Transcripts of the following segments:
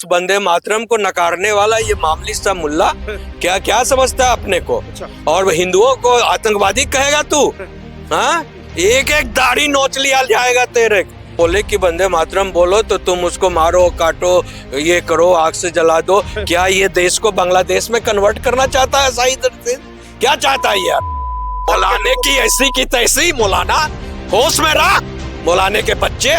वंदे मातरम को नकारने वाला ये मामूली सा मुल्ला क्या क्या समझता है अपने को? और हिंदुओं को आतंकवादी कहेगा तू? हाँ, एक एक दाढ़ी नोच लिया जाएगा तेरे। बोले कि वंदे मातरम बोलो तो तुम उसको मारो, काटो, ये करो, आग से जला दो। क्या ये देश को बांग्लादेश में कन्वर्ट करना चाहता है? सही से क्या चाहता है यार? मौलाने की ऐसी की तैसी। मौलाना होश में रहा। मौलाने के बच्चे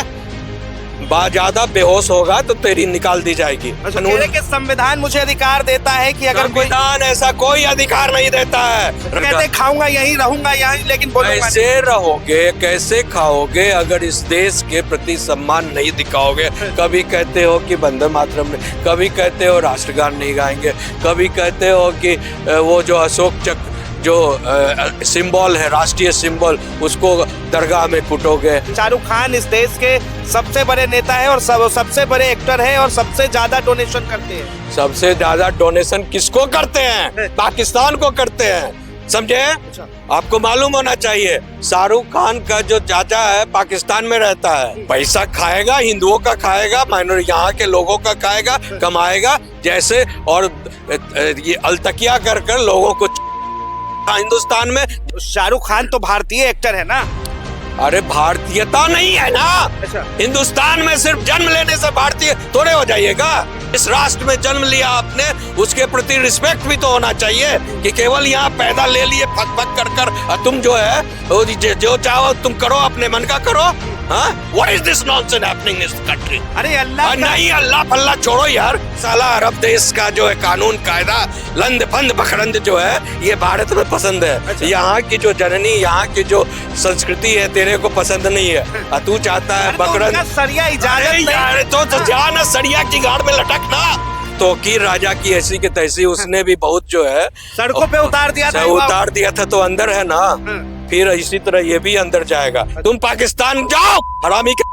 ज्यादा बेहोश होगा तो तेरी निकाल दी जाएगी। के संविधान मुझे अधिकार देता है कि अगर कोई संविधान ऐसा कोई अधिकार नहीं देता है। कहते खाऊंगा यहीं, रहूंगा यहीं, लेकिन कैसे रहोगे, कैसे खाओगे अगर इस देश के प्रति सम्मान नहीं दिखाओगे? कभी कहते हो कि वंदे मातरम, कभी कहते हो राष्ट्रगान नहीं गाएंगे, कभी कहते हो कि वो जो अशोक चक्र जो सिंबल है, राष्ट्रीय सिंबल, उसको दरगाह में कुटोगे। शाहरुख खान इस देश के सबसे बड़े नेता है और सबसे बड़े एक्टर है और सबसे ज्यादा डोनेशन करते हैं। सबसे ज्यादा डोनेशन किसको करते हैं? पाकिस्तान को करते हैं, समझे? आपको मालूम होना चाहिए शाहरुख खान का जो चाचा है पाकिस्तान में रहता है। पैसा खाएगा, हिंदुओं का खाएगा, माइनॉरिटी यहाँ के लोगों का खाएगा, कमाएगा जैसे, और ये अलतकिया कर कर लोगों को हिंदुस्तान में। शाहरुख खान तो भारतीय एक्टर है ना? अरे भारतीयता नहीं है ना। हिंदुस्तान में सिर्फ जन्म लेने से भारतीय थोड़े हो जाइएगा। इस राष्ट्र में जन्म लिया आपने, उसके प्रति रिस्पेक्ट भी तो होना चाहिए कि केवल यहाँ पैदा ले लिए फक फक कर कर तुम जो है जो चाहो तुम करो, अपने मन का करो। हाँ, What is this nonsense happening in this country? अरे अल्लाह नहीं, अल्लाह फल्ला छोड़ो यार। साला अरब देश का जो है कानून कायदा लंद फंद बखरंद जो है ये भारत में पसंद है। यहाँ की जो जननी, यहाँ की जो संस्कृति है तेरे को पसंद नहीं है। तू चाहता है बकरंद। सरिया इजाजत यार तो जा ना सरिया की गाड़ में लटक ना। तो की राजा की ऐसी की तैसी, उसने भी बहुत जो है सड़कों पे उतार दिया था तो अंदर है ना। फिर इसी तरह ये भी अंदर जाएगा। तुम पाकिस्तान जाओ, हरामी के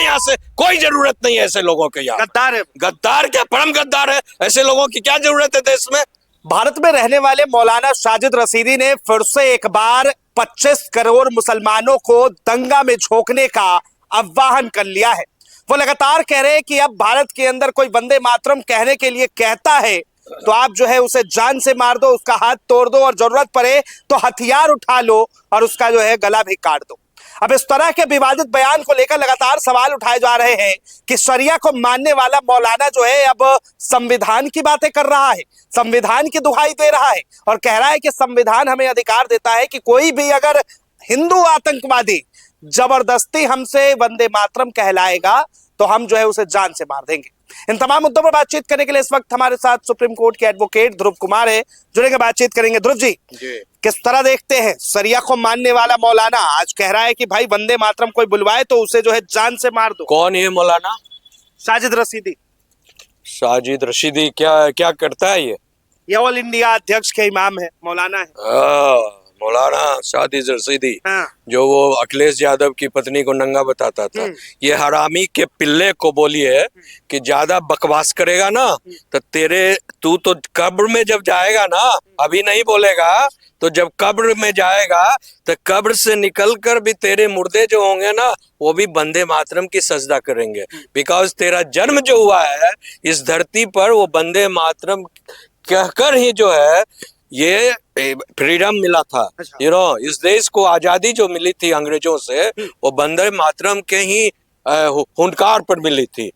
यहाँ से। कोई जरूरत नहीं है ऐसे लोगों के। यहाँ गद्दार है। गद्दार क्या, परम गद्दार है। ऐसे लोगों की क्या जरूरत है देश में? भारत में रहने वाले मौलाना साजिद रशीदी ने फिर से एक बार 25 करोड़ मुसलमानों को दंगा में झोंकने का आह्वान कर लिया है। वो लगातार कह रहे हैं कि अब भारत के अंदर कोई वंदे मातरम कहने के लिए कहता है तो आप जो है उसे जान से मार दो, उसका हाथ तोड़ दो और जरूरत पड़े तो हथियार उठा लो और उसका जो है गला भी काट दो। अब इस तरह के विवादित बयान को लेकर लगातार सवाल उठाए जा रहे हैं कि शरिया को मानने वाला मौलाना जो है अब संविधान की बातें कर रहा है, संविधान की दुहाई दे रहा है और कह रहा है कि संविधान हमें अधिकार देता है कि कोई भी अगर हिंदू आतंकवादी जबरदस्ती हमसे वंदे मातरम कहलाएगा तो हम जो है उसे जान से मार देंगे। इन तमाम मुद्दों पर बातचीत करने के लिए इस वक्त हमारे साथ सुप्रीम कोर्ट के एडवोकेट ध्रुव कुमार है, जुड़ेंगे, बातचीत करेंगे। ध्रुव जी, किस तरह देखते हैं शरिया को मानने वाला मौलाना आज कह रहा है कि भाई वंदे मातरम कोई बुलवाए तो उसे जो है जान से मार दो? कौन है मौलाना? साजिद रशीदी। साजिद रशीदी क्या करता है? ये ऑल इंडिया अध्यक्ष के इमाम है, मौलाना है। मौलाना साजिद रशीदी। हाँ। जो वो अखिलेश यादव की पत्नी को नंगा बताता था। ये हरामी के पिल्ले को बोलिए कि ज्यादा बकवास करेगा ना तो तू तो कब्र में जब जाएगा ना, अभी नहीं बोलेगा तो जब कब्र में जाएगा तो कब्र से निकलकर भी तेरे मुर्दे जो होंगे ना वो भी वंदे मातरम की सजदा करेंगे। बिकॉज तेरा जन्म जो हुआ है इस धरती पर वो वंदे मातरम कहकर ही जो है ये फ्रीडम मिला था। इस देश को आजादी जो मिली थी अंग्रेजों से वो वंदे मातरम के ही हुनकार पर मिली थी।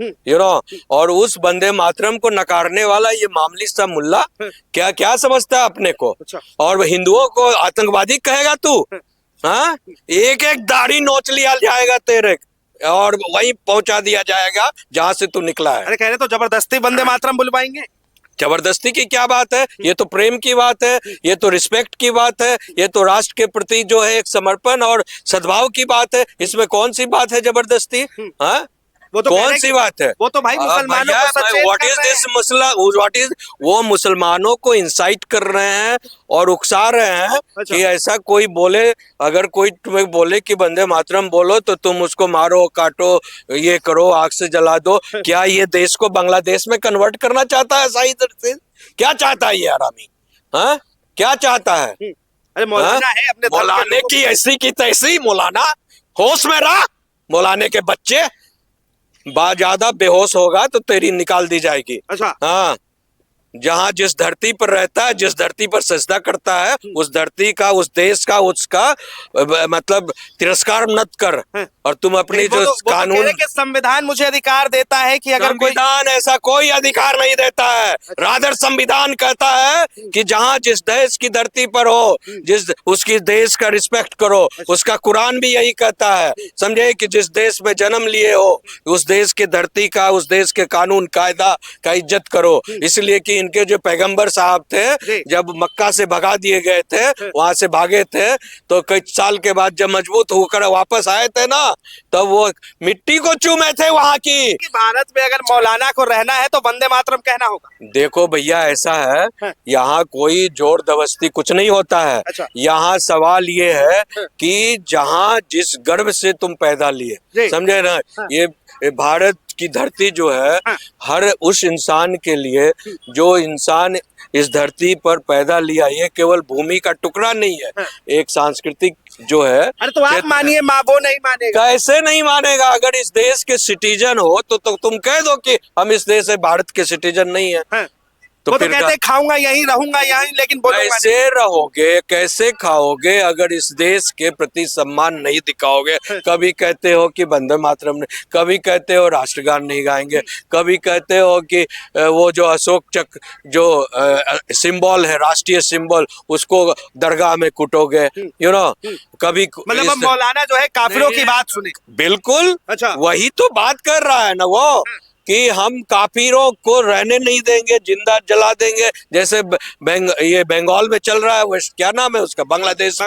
और उस वंदे मातरम को नकारने वाला ये मामूली सा मुल्ला क्या क्या समझता है अपने को? और हिंदुओं को आतंकवादी कहेगा तू? हाँ, एक एक दाढ़ी नोच लिया जाएगा तेरे और वहीं पहुंचा दिया जाएगा जहां से तू निकला है। अरे कह रहे तो जबरदस्ती वंदे मातरम बुलवाएंगे। जबरदस्ती की क्या बात है? ये तो प्रेम की बात है, ये तो रिस्पेक्ट की बात है, ये तो राष्ट्र के प्रति जो है एक समर्पण और सद्भाव की बात है। इसमें कौन सी बात है जबरदस्ती? हाँ, वो तो कौन सी बात है? वो तो भाई मुसलमानों को सचेत व्हाट इज दिस मसला? व्हाट इज वो मुसलमानों को इंसाइट कर रहे हैं और उकसा रहे हैं कि ऐसा कोई बोले, अगर कोई तुम्हें बोले कि वंदे मातरम बोलो तो तुम उसको मारो, काटो, ये करो, आग से जला दो। क्या ये देश को बांग्लादेश में कन्वर्ट करना चाहता है? सही से क्या चाहता है ये हरामी? हाँ, क्या चाहता है? अरे मौलाना है, अपने मौलाने की ऐसी की तैसी। मौलाना होश में रहा। मौलाने के बच्चे ज्यादा बेहोश होगा तो तेरी निकाल दी जाएगी। अच्छा। हाँ, जहाँ जिस धरती पर रहता है, जिस धरती पर सजदा करता है, उस धरती का, उस देश का, उसका मतलब तिरस्कार मत कर। और तुम अपनी जो वो तो कह कानून, रहे कि संविधान मुझे अधिकार देता है कि अगर कोई, संविधान ऐसा कोई अधिकार नहीं देता है। रादर संविधान कहता है कि जहाँ जिस देश की धरती पर हो, जिस उसकी देश का रिस्पेक्ट करो। उसका कुरान भी यही कहता है, समझे, कि जिस देश में जन्म लिए हो उस देश की धरती का, उस देश के कानून कायदा का इज्जत करो। इसलिए कि इनके जो पैगंबर साहब थे, जब मक्का से भगा दिए गए थे, वहां से भागे थे, तो कई साल के बाद जब मजबूत होकर वापस आए थे ना, तब वो मिट्टी को चूमे थे वहां की। भारत में अगर मौलाना को रहना है तो वंदे मातरम कहना होगा। देखो भैया, ऐसा है, यहाँ कोई जोर दबस्ती कुछ नहीं होता है। अच्छा। यहाँ सवाल ये है कि जहाँ जिस गर्भ से तुम पैदा लिए, समझे ना, ये भारत की धरती जो है, हर उस इंसान के लिए जो इंसान इस धरती पर पैदा लिया, ये केवल भूमि का टुकड़ा नहीं है, एक सांस्कृतिक जो है। अरे तो आप मानिए, माँ वो नहीं मानेगा। कैसे नहीं मानेगा? अगर इस देश के सिटीजन हो तो तुम कह दो कि हम इस देश से भारत के सिटीजन नहीं है। तो फिर कहते खाऊंगा यहीं, रहूंगा यहीं, लेकिन कैसे रहोगे, कैसे खाओगे अगर इस देश के प्रति सम्मान नहीं दिखाओगे? कभी कहते हो कि वंदे मातरम नहीं, कभी कहते हो राष्ट्रगान नहीं गाएंगे, कभी कहते हो कि वो जो अशोक चक्र जो सिंबल है, राष्ट्रीय सिंबल, उसको दरगाह में कुटोगे, यू नो। कभी मतलब मौलाना जो है काफिरों की बात सुने। बिल्कुल। अच्छा, वही तो बात कर रहा है ना वो, कि हम काफिरों को रहने नहीं देंगे, जिंदा जला देंगे। जैसे ये बंगाल में चल रहा है, वो क्या नाम है उसका, बांग्लादेश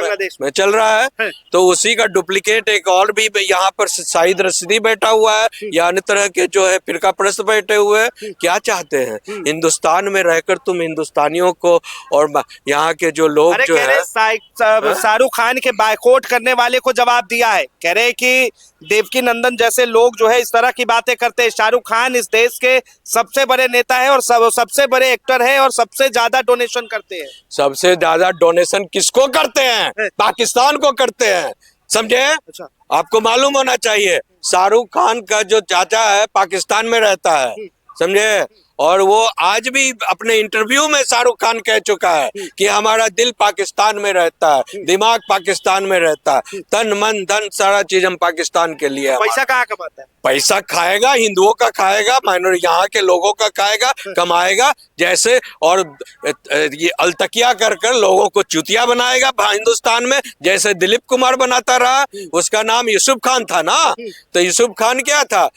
में चल रहा है। तो उसी का डुप्लीकेट एक और भी यहाँ पर शाहिद रशीदी बैठा हुआ है, या अन्य तरह के जो है फिरका परस्त बैठे हुए हैं। क्या चाहते हैं? हिंदुस्तान में रहकर तुम हिंदुस्तानियों को और यहाँ के जो लोग जो है, शाहरुख खान के बायकॉट करने वाले को जवाब दिया है, कह रहे कि देवकी नंदन जैसे लोग जो है इस तरह की बातें करते हैं। शाहरुख खान इस देश के सबसे बड़े नेता है और सबसे बड़े एक्टर है और सबसे ज्यादा डोनेशन करते हैं। सबसे ज्यादा डोनेशन किसको करते हैं? पाकिस्तान को करते हैं, समझे? अच्छा। आपको मालूम होना चाहिए, शाहरुख खान का जो चाचा है पाकिस्तान में रहता है, समझे? और वो आज भी अपने इंटरव्यू में शाहरुख खान कह चुका है कि हमारा दिल पाकिस्तान में रहता है, दिमाग पाकिस्तान में रहता है, तन मन धन सारा चीज हम पाकिस्तान के लिए। पैसा कहाँ कमाता है? पैसा खाएगा, हिंदुओं का खाएगा, माइनॉरिटी यहाँ के लोगों का खाएगा, कमाएगा जैसे, और ये अलतकिया कर कर लोगों को चूतिया बनाएगा हिंदुस्तान में, जैसे दिलीप कुमार बनाता रहा। उसका नाम यूसुफ खान था ना, तो यूसुफ खान क्या था?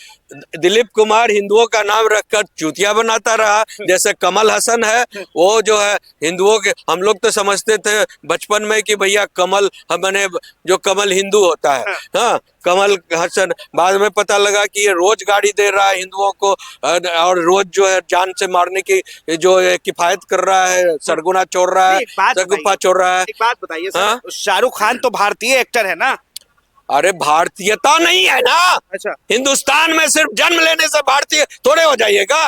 दिलीप कुमार हिंदुओं का नाम रखकर चूतिया बनाता रहा। जैसे कमल हसन है, वो जो है हिंदुओं के, हम लोग तो समझते थे बचपन में कि भैया कमल, हमने जो कमल हिंदू होता है, हाँ, कमल हसन। बाद में पता लगा कि ये रोज गाड़ी दे रहा है हिंदुओं को, और रोज जो है जान से मारने की जो किफायत कर रहा है, सरगुना छोड़ रहा है, सरगुफा छोड़ रहा है। एक बात बताइए, शाहरुख खान तो भारतीय एक्टर है ना? अरे भारतीयता नहीं है ना। अच्छा। हिंदुस्तान में सिर्फ जन्म लेने से भारतीय थोड़े हो जाइएगा।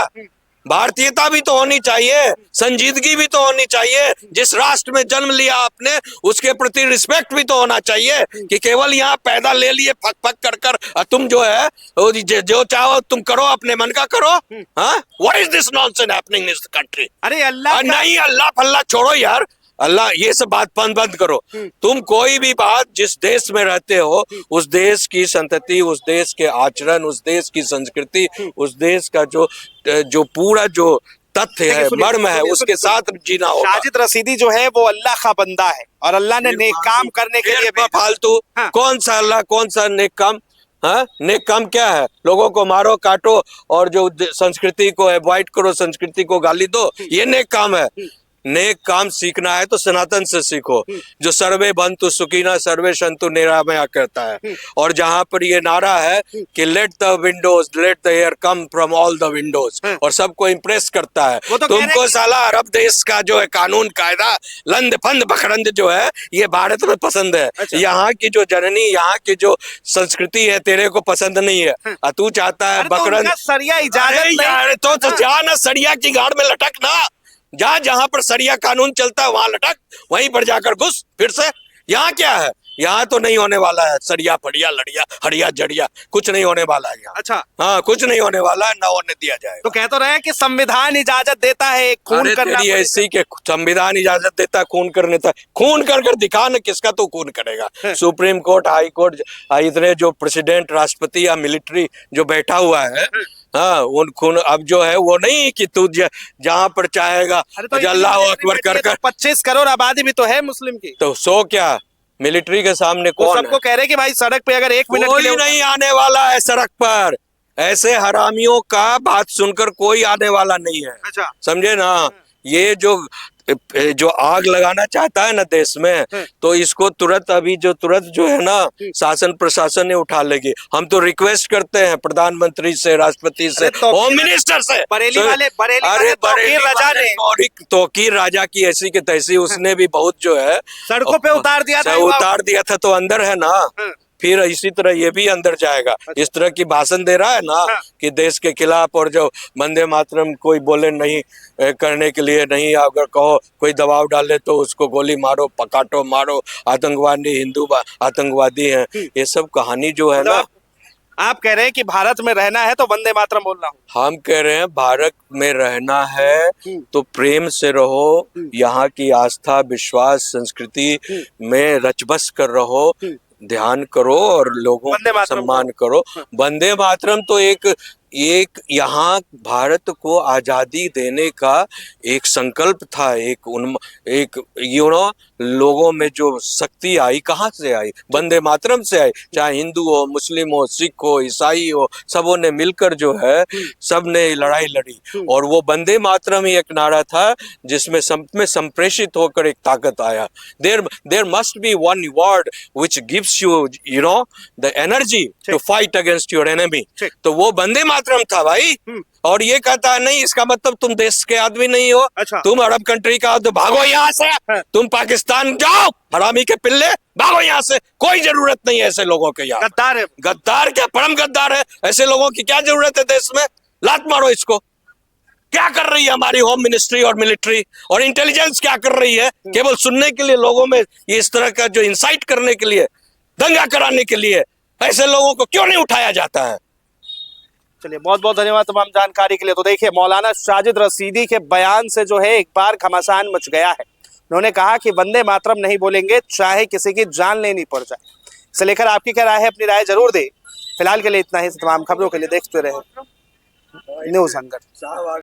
भारतीयता भी तो होनी चाहिए, संजीदगी भी तो होनी चाहिए। जिस राष्ट्र में जन्म लिया आपने, उसके प्रति रिस्पेक्ट भी तो होना चाहिए, कि केवल यहाँ पैदा ले लिए फक फक कर कर तुम जो है जो चाहो तुम करो, अपने मन का करो। हाँ, what is this nonsense happening in this country? अरे अल्लाह नहीं, अल्लाह फल्ला छोड़ो यार, अल्लाह ये सब बात बंद करो। तुम कोई भी बात, जिस देश में रहते हो उस देश की संतति, उस देश के आचरण, उस देश की संस्कृति, उस देश का जो पूरा जो तथ्य है, मर्म है, उसके साथ जीना होगा। साजिद रशीदी जो है वो अल्लाह का बंदा है और अल्लाह ने नेक काम करने के लिए फालतू। कौन सा अल्लाह, कौन सा नेक काम? हाँ, नेक काम क्या है? लोगों को मारो, काटो और जो संस्कृति को अवॉइड करो, संस्कृति को गाली दो, ये नेक काम है? नेक काम सीखना है तो सनातन से सीखो, जो सर्वे बंतु सुखीना सर्वे संतु निरामया करता है। और जहां पर ये नारा है कि let the Windows, let the air come from all the Windows, और सबको इम्प्रेस करता है। तो तुमको साला अरब देश का जो है कानून कायदा, लंद फंद बखरंद जो है, ये भारत में पसंद है। अच्छा। यहाँ की जो जननी, यहाँ की जो संस्कृति है, तेरे को पसंद नहीं है। तू चाहता है बखरंद, सरिया इजाजत तो जा ना, सरिया की गाड़ में लटक ना, जहां पर सरिया कानून चलता है वहां लटक, वहीं पर जाकर घुस फिर से। यहाँ क्या है? यहाँ तो नहीं होने वाला है सरिया फड़िया लड़िया हड़िया जड़िया, कुछ नहीं होने वाला है यहाँ। अच्छा, हाँ, कुछ नहीं होने वाला है, ना होने दिया जाएगा। तो कह तो रहे हैं कि संविधान इजाजत देता है खून अरे करना तेरी पड़ेगा। ऐसी के संविधान इजाजत देता है खून करने का, खून कर दिखा न किसका तो खून करेगा। सुप्रीम कोर्ट, हाई कोर्ट, इतने जो प्रेसिडेंट, राष्ट्रपति या मिलिट्री जो बैठा हुआ है, हाँ, उन खून अब जो है वो नहीं कि तू जहां पर चाहेगा अरे तो अल्लाह अकबर कर कर। 25 करोड़ आबादी भी तो है मुस्लिम की। तो सो क्या मिलिट्री के सामने वो कौन सबको है? कह रहे हैं कि भाई सड़क पे अगर 1 मिनट के कोई लिए नहीं आने वाला है सड़क पर, ऐसे हरामियों का बात सुनकर कोई आने वाला नहीं है। अच्छा, समझे ना? ये जो आग लगाना चाहता है ना देश में, तो इसको तुरंत जो है ना शासन प्रशासन ने उठा लेगी। हम तो रिक्वेस्ट करते हैं प्रधानमंत्री से, राष्ट्रपति से, होम मिनिस्टर से। बरेली वाले अरे तौकीर रजा ने तौकीर राजा की ऐसी की तैसी, उसने भी बहुत जो है सड़कों पे उतार दिया था। उतार दिया था, तो अंदर है ना। फिर इसी तरह ये भी अंदर जाएगा। इस तरह की भाषण दे रहा है ना कि देश के खिलाफ, और जो वंदे मातरम कोई बोले नहीं करने के लिए नहीं, अगर कहो कोई दबाव डाले तो उसको गोली मारो, पकाटो, मारो, आतंकवादी हिंदू आतंकवादी हैं। ये सब कहानी जो है ना। आप कह रहे हैं कि भारत में रहना है तो वंदे मातरम बोलना हो। हम कह रहे हैं भारत में रहना है तो प्रेम से रहो, यहाँ की आस्था, विश्वास, संस्कृति में रचबस कर रहो, ध्यान करो और लोगों का सम्मान करो। वंदे मातरम तो एक यहाँ भारत को आजादी देने का एक संकल्प था, एक लोगों में जो शक्ति आई, कहाँ से आई? वंदे मातरम से आई। चाहे हिंदू हो, मुस्लिम हो, सिख हो, ईसाई हो, सबों ने मिलकर जो है सबने लड़ाई लड़ी, और वो वंदे मातरम ही एक नारा था जिसमें सब में संप्रेषित होकर एक ताकत आया। There must be one word which gives you the energy to fight against your enemy. तो वो वंदे मातरम था भाई। और ये कहता है नहीं, इसका मतलब तुम देश के आदमी नहीं हो। अच्छा। तुम अरब कंट्री का, तो भागो यहाँ से, तुम पाकिस्तान जाओ, हरामी के पिल्ले, भागो यहाँ से। कोई जरूरत नहीं है ऐसे लोगों के यहाँ। गद्दार है। गद्दार क्या, परम गद्दार है। ऐसे लोगों की क्या जरूरत है देश में? लात मारो इसको। क्या कर रही है हमारी होम मिनिस्ट्री और मिलिट्री और इंटेलिजेंस? क्या कर रही है? केवल सुनने के लिए, लोगों में ये इस तरह का जो इंसाइट करने के लिए, दंगा कराने के लिए ऐसे लोगों को क्यों नहीं उठाया जाता है? चलिए, बहुत बहुत धन्यवाद तमाम जानकारी के लिए। तो देखिए, मौलाना साजिद रशीदी के बयान से जो है एक बार घमासान मच गया है। उन्होंने कहा कि वंदे मातरम नहीं बोलेंगे चाहे किसी की जान लेनी पड़ जाए। इसे लेकर आपकी क्या राय है? अपनी राय जरूर दे। फिलहाल के लिए इतना ही। तमाम खबरों के लिए देखते रहे न्यूज़ अंगर।